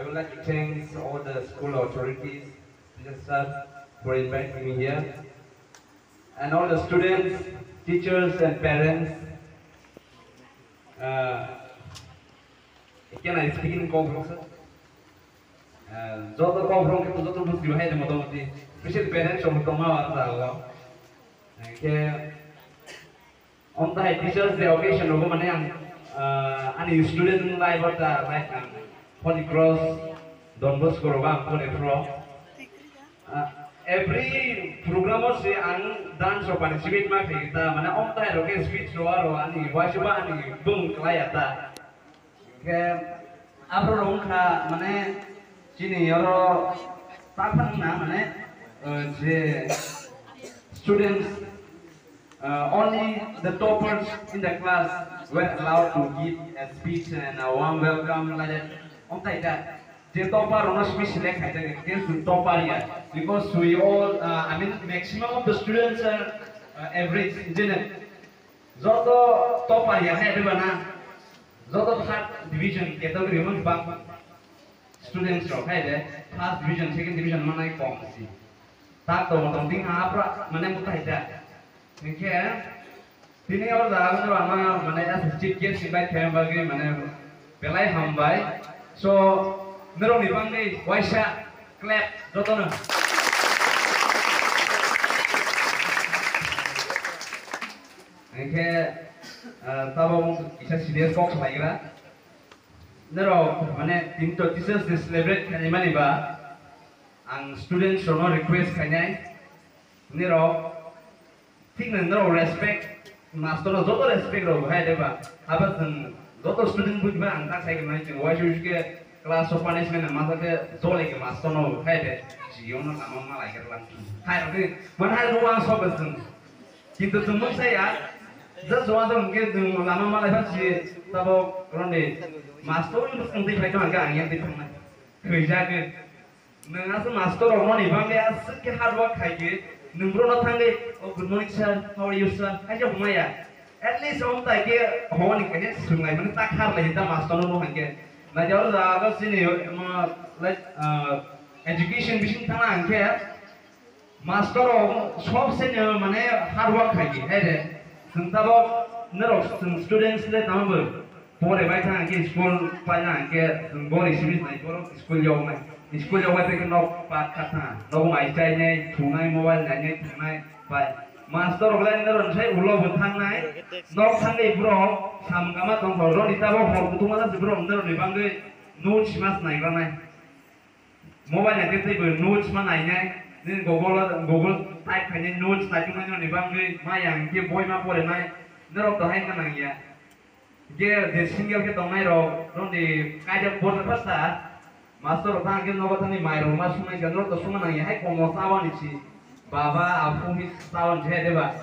would like to thank all the school authorities, teachers, staff for inviting me here, and all the students, teachers, and parents. Can I speak in Kongrong, sir? Jodoh Kongrong itu jodoh muslim hai demo dong di. Special parents yang utama warga. Ke on the teachers the occasion logo mana yang ani student life ada like Holy Cross Don Bosco roga pun efro. Every program se ang dance or participate ma kita mana on the local speech ro ani wajib ani bung kelayata. Ke apa orang ka mana sini orang tak pernah mana je students only the toppers in the class were allowed to give a speech and a warm welcome like that. On that, the topper on speech select against the topper here because we all I mean maximum of the students are average isn't it? Zoto topper here hai mana? Zoto third division category mon bang students ro hai de first division second division mana kom si. Tak tahu tong ting apa mana mutai dah. Mungkin ini orang dah kan mana mana assistant guest invite kaya bagi mana pelai hambai. So nerong ni bang ni waisa clap jodoh na. Mungkin tahu kita serius kok lagi lah. Nerong mana tim tu teachers celebrate kaya mana ba. Ang students should not request kanya ni ro think no respect master no joto respect ro hai deba abas joto student buj ba ang tak sai kena ching why should ke class of punishment mata ke zole ke master no hai de jion no nama malai ke lan hai ke man hai ro ang so basen kintu tumun saya just one of ke nama malai ba ji tabo ronde master no sungti phai ka ang yang ti phang kerja ke Mengasu master orang ni bang dia sekian hard work kaji, numbro na tangge, oh good morning sir, how are you sir, aja humaya. At least orang tak ke, orang ni kaya sungai mana tak hard lagi kita master no hangge. Nah jauh dah agak sini, like education bising tanah hangge, master orang सब से mana hard work kaji, ada. Sentabo nerok students le tambah, pore baik hangge school payah hangge, bore sibis naik boro school jauh mai. School jauh itu kan nok pat kata, nok mai cai ni, tunai mobile ni, tunai, baik. Master orang ni orang saya ulo butang nai, nok tangge bro, sam kama tong bro, kita bawa bro, tu mana bro, orang ni bangge notes mas nai kan nai. Mobile ni kita ibu notes mana nai nai, ni Google type kan ni notes type mana ni bangge, mayang ke boy ma pore nai, nerok tu hai kan nai ya. Ke the single ke tong nai ro, orang di kaya board pasal. Master orang ke nopo tani mairo mas sungai jangan lo sungai nanya hai komo sawan isi baba aku mis sawan je deba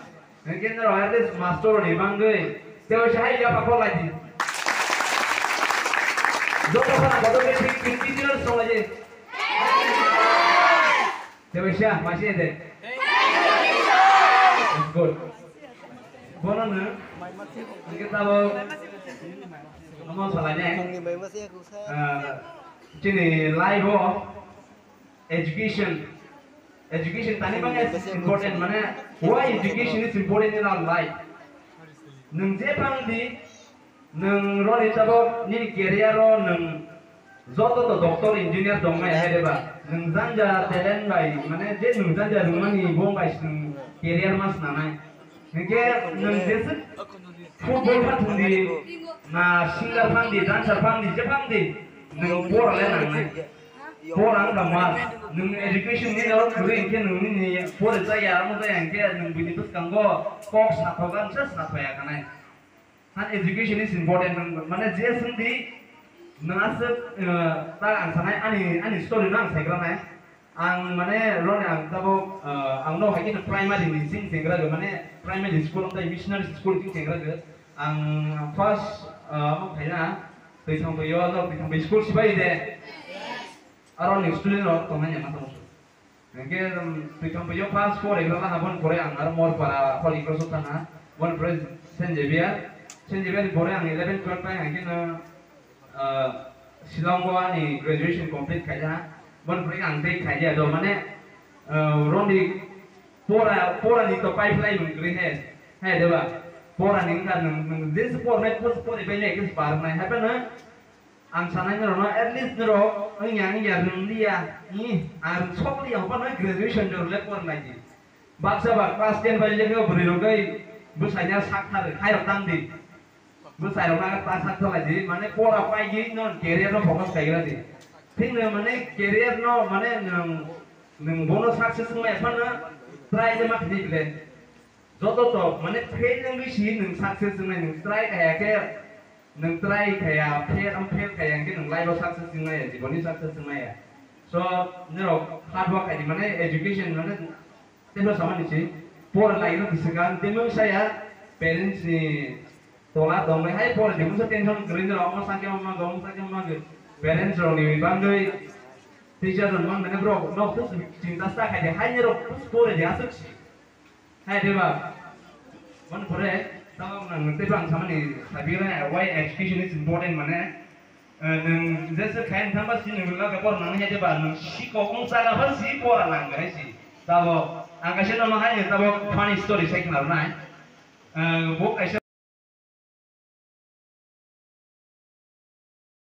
mungkin lo ada master ni bangge dewa saya ya pakol lagi joko sana bodoh ke tinggi tinggi so aja dewa saya masih ada good bono na kita mau ngomong soalnya Jadi life of education tani bang is important mana why education is important in our life nung je bang di nung ro ni tabo ni career ro nung joto to doctor engineer dong mai hai deba nung janja talent bai mana je nung janja rumani bong bai nung career mas nanai nge nung je football phat di na singer phang di dancer phang di je phang di nung por le nang nai por ang kamas nung education ni lo kure ke nung ni por za ya mo za yang ke nung bini tus kanggo kok sa thogan sa ya kanai han education is important mana je sendi nas ta ang sanai ani story nang sai kranai ang mane ron ang tabo ang no hakin primary ni sing sengra ge mane primary school ta missionary school ting sengra ge ang first mo phaina tui thong tui yo no tui thong bi school sibai de aron ni student ro tong nanya mata musuh nge tui thong bi yo first four egla na habon pore ang ar mor para Holy Cross utana bon pres Saint Xavier bore ang 11 12 pa hangin Silonggo ani graduation complete kaya bon puri ang take kaya do mane rondi pora ni to pipeline mungkri hai deba pora ni kan nung this pora met pus pora bele kis par nai happen na ang sanai no at least no ang yang ya nung dia ni ang chok li apa na graduation do le pora lagi baksa bak class 10 bale ke buri ro kai busanya sak thar khai ro tang di busai ro na class sak thar lagi mane pora pai gi no career no focus kai ra di thing no mane career no mane nung bonus success ngai apa na try je mak di le joto to mane fail nang bisi nung success ngai nung try kaya ke nung try kaya fail kaya ke nung life success ngai ya boni success ngai ya so nero hard work ai mane education mane telo sama ni si por lai no disekan temo saya parents ni tola dong mai hai por demu sa tension green ro ma sa ke ma gom sa ke ma ge parents ro ni bang doi teacher ron man mane bro no tu cinta sta kai hai nero por ja suk hai deba man pore tao nang te bang sama ni sabi ra why education is important mane nang jese kain thamba si nang la ka por nang he deba nang si ko kong sa la si por lang ga si tao ang kasi no mahal tao funny story sa kinarnay book